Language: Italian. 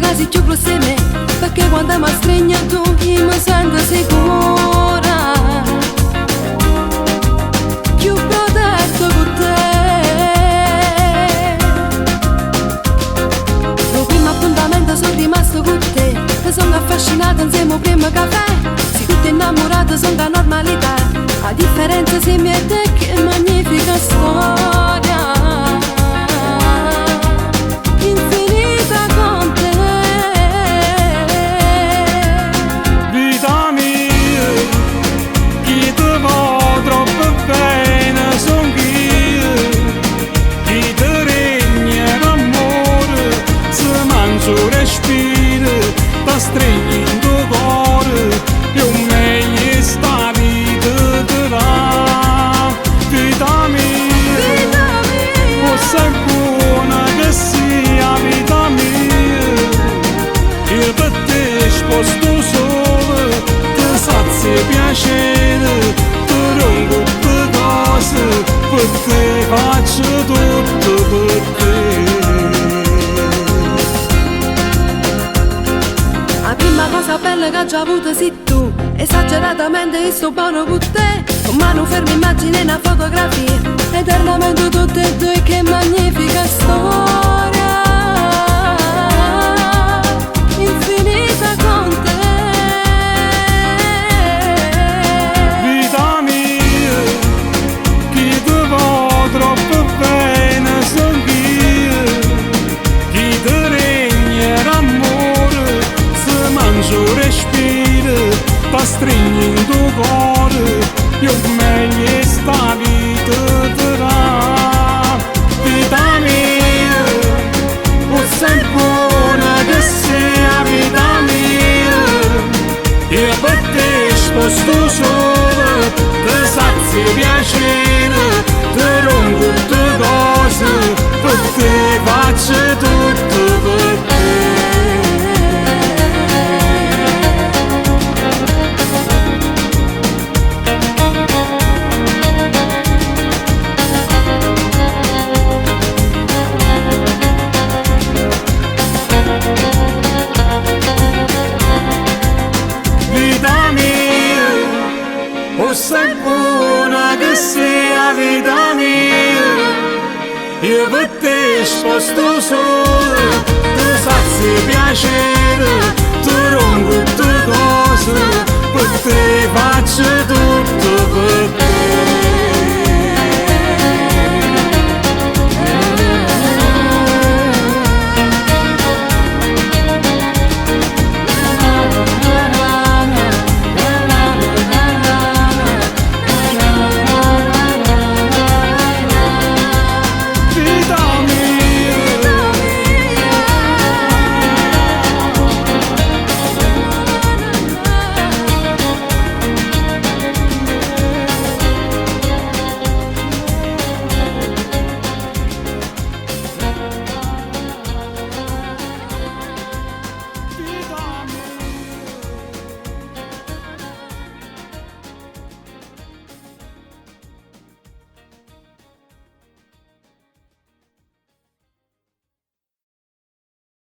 rimasi più close a me, perché quando mi stringi tu io mi sento sicura, più protetto con te. Lo primo appuntamento sono rimasto con te, e sono affascinata insieme al primo caffè. Si tutti innamorati sono da normalità, a differenza se mi è te che magnifica storia. Stringi in tuo cuore, più meglio sta vita ti dà. Vita mia, o sei buona che sia vita mia. Io per te sposto solo, ti sazio piacere, ti rompo per cose, per te faccio tutto per te. La cosa bella che ho già avuto sei tu, esageratamente io sto buono con te. Con mano ferma immagine una fotografia, eternamente tutte e due, che magnifica storia, infinita con te. Vita mia, chi ti va troppo bene son io, chi ti regna l'amore, se mangio respiro, ti stringi in tuo cuore, io meglio sta vita ti dà. Vita mia, o sei buona che sia vita mia, io per te sposto solo, ti sazio piacere, ti rompo tutte cose, per te faccio tutto per te. O sei buona che sia vita mia, io per te sposto solo,